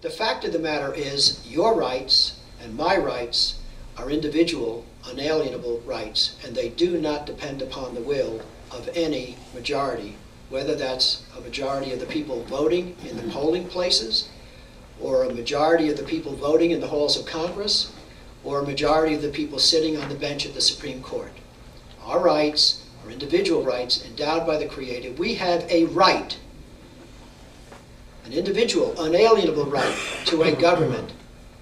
The fact of the matter is your rights and my rights are individual, unalienable rights, and they do not depend upon the will of any majority, whether that's a majority of the people voting in the polling places, or a majority of the people voting in the halls of Congress, or a majority of the people sitting on the bench at the Supreme Court. Our rights are individual rights endowed by the Creator. We have a right, an individual, unalienable right to a government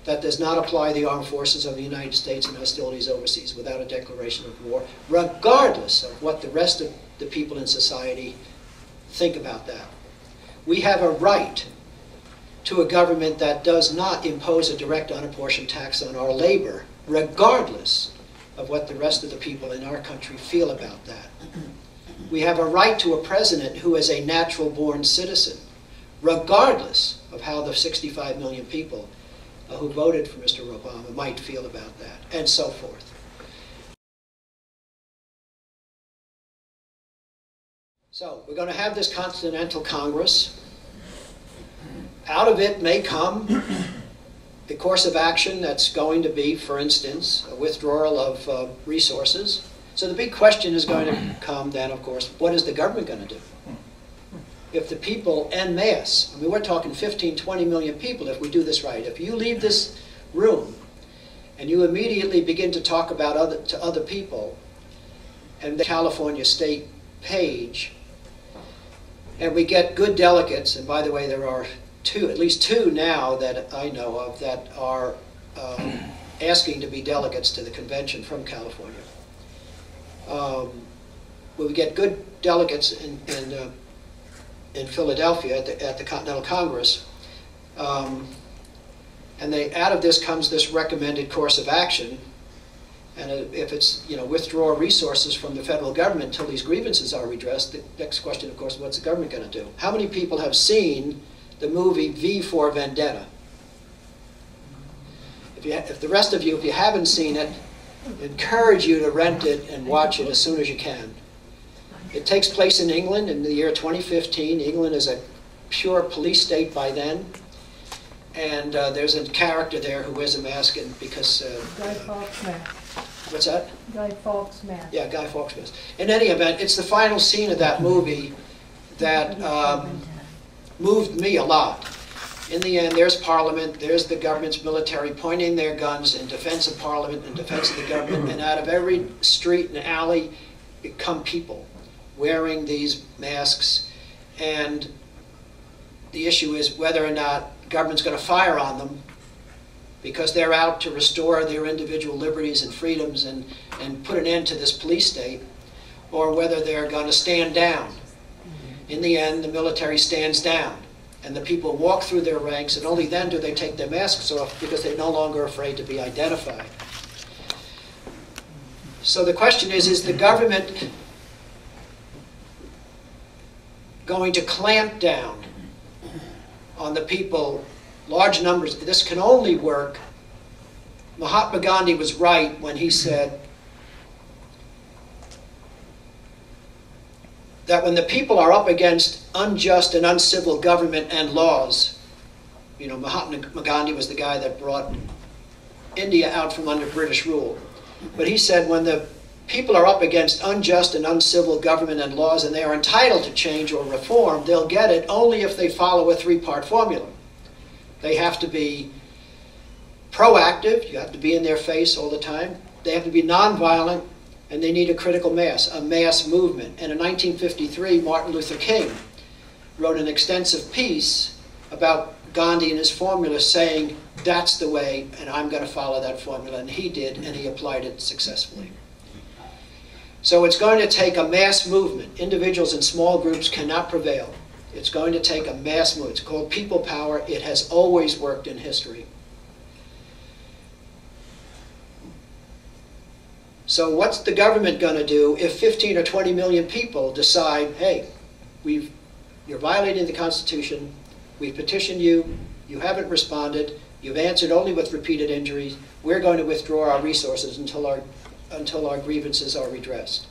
that does not apply the armed forces of the United States in hostilities overseas without a declaration of war, regardless of what the rest of the people in society think about that. We have a right to a government that does not impose a direct unapportioned tax on our labor, regardless of what the rest of the people in our country feel about that. We have a right to a president who is a natural-born citizen, regardless of how the 65 million people who voted for Mr. Obama might feel about that, and so forth. So we're going to have this Continental Congress. Out of it may come the course of action that's going to be, for instance, a withdrawal of resources. So the big question is going to come then, of course, what is the government going to do? If the people en masse, I mean, we're talking 15, 20 million people if we do this right. If you leave this room and you immediately begin to talk about other people, and the California state page, and we get good delegates, and by the way, there are at least two now that I know of that are asking to be delegates to the convention from California. When we get good delegates in Philadelphia at the Continental Congress, and out of this comes this recommended course of action. And if it's, withdraw resources from the federal government until these grievances are redressed, the next question, of course, what's the government going to do? How many people have seen the movie V for Vendetta? If the rest of you, if you haven't seen it, I encourage you to rent it and watch it as soon as you can. It takes place in England in the year 2015. England is a pure police state by then. And there's a character there who wears a mask, and because... Guy Fawkes mask. What's that? Guy Fawkes mask. Yeah, Guy Fawkes mask. In any event, it's the final scene of that movie that moved me a lot. In the end, there's Parliament, there's the government's military pointing their guns in defense of Parliament, in defense of the government, and out of every street and alley come people wearing these masks, and the issue is whether or not the government's going to fire on them because they're out to restore their individual liberties and freedoms and put an end to this police state, or whether they're going to stand down. In the end, the military stands down, and the people walk through their ranks, and only then do they take their masks off because they're no longer afraid to be identified. So the question is the government going to clamp down on the people, large numbers? This can only work. Mahatma Gandhi was right when he said that when the people are up against unjust and uncivil government and laws, Mahatma Gandhi was the guy that brought India out from under British rule. But he said when the people are up against unjust and uncivil government and laws and they are entitled to change or reform, they'll get it only if they follow a three-part formula. They have to be proactive, you have to be in their face all the time. They have to be nonviolent, and they need a critical mass, a mass movement. And in 1953, Martin Luther King wrote an extensive piece about Gandhi and his formula, saying, that's the way, and I'm going to follow that formula. And he did, and he applied it successfully. So it's going to take a mass movement. Individuals and small groups cannot prevail. It's going to take a mass movement. It's called people power. It has always worked in history. So what's the government going to do if 15 or 20 million people decide, hey, you're violating the Constitution, we've petitioned you, you haven't responded, you've answered only with repeated injuries, we're going to withdraw our resources until our grievances are redressed.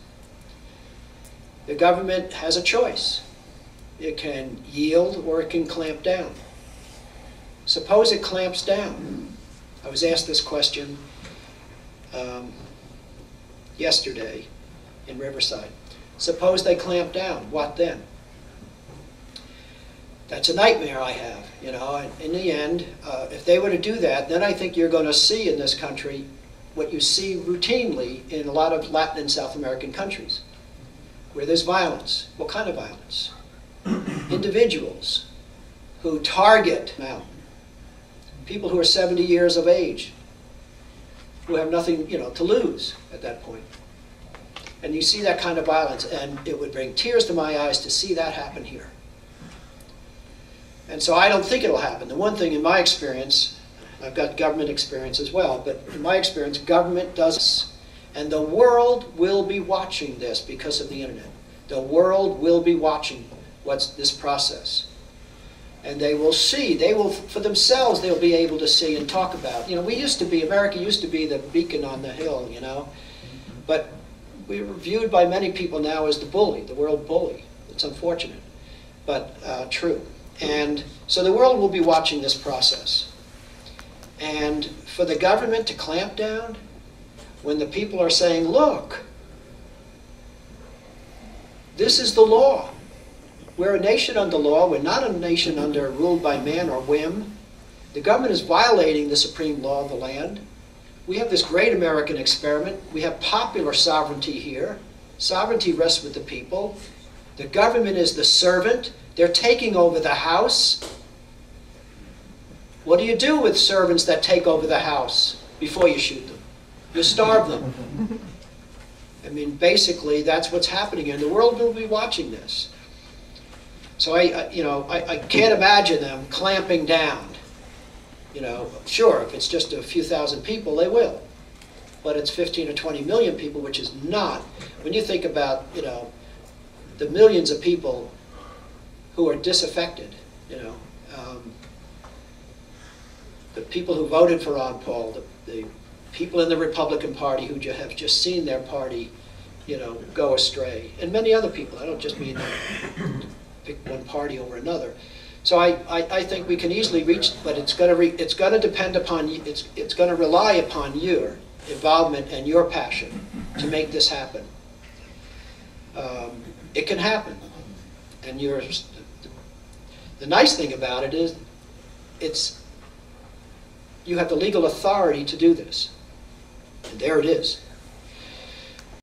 The government has a choice. It can yield or it can clamp down. Suppose it clamps down. I was asked this question yesterday in Riverside. Suppose they clamp down, what then? That's a nightmare I have, you know. And in the end, if they were to do that, then I think you're going to see in this country what you see routinely in a lot of Latin and South American countries, where there's violence. What kind of violence? Individuals who target now, people who are 70 years of age, who have nothing, you know, to lose at that point. And you see that kind of violence, and it would bring tears to my eyes to see that happen here. And so I don't think it'll happen. The one thing in my experience, I've got government experience as well, but in my experience, government does this. And the world will be watching this because of the internet. The world will be watching what's this process. And they will see, they will, for themselves, they'll be able to see and talk about. You know, we used to be, America used to be the beacon on the hill, you know. But we were viewed by many people now as the bully, the world bully. It's unfortunate, but true. And so the world will be watching this process. And for the government to clamp down, when the people are saying, look, this is the law. We're a nation under law. We're not a nation ruled by man or whim. The government is violating the supreme law of the land. We have this great American experiment. We have popular sovereignty here. Sovereignty rests with the people. The government is the servant. They're taking over the house. What do you do with servants that take over the house before you shoot them? You starve them. I mean, basically, that's what's happening here. And the world will be watching this. So I can't imagine them clamping down. You know, sure, if it's just a few thousand people, they will. But it's 15 or 20 million people, which is not. When you think about, you know, the millions of people who are disaffected, you know, the people who voted for Ron Paul, the people in the Republican Party who have just seen their party, you know, go astray, and many other people. I don't just mean pick one party over another. So I think we can easily reach, but it's going to depend upon you. It's going to rely upon your involvement and your passion to make this happen. It can happen, and the nice thing about it is, you have the legal authority to do this, and there it is.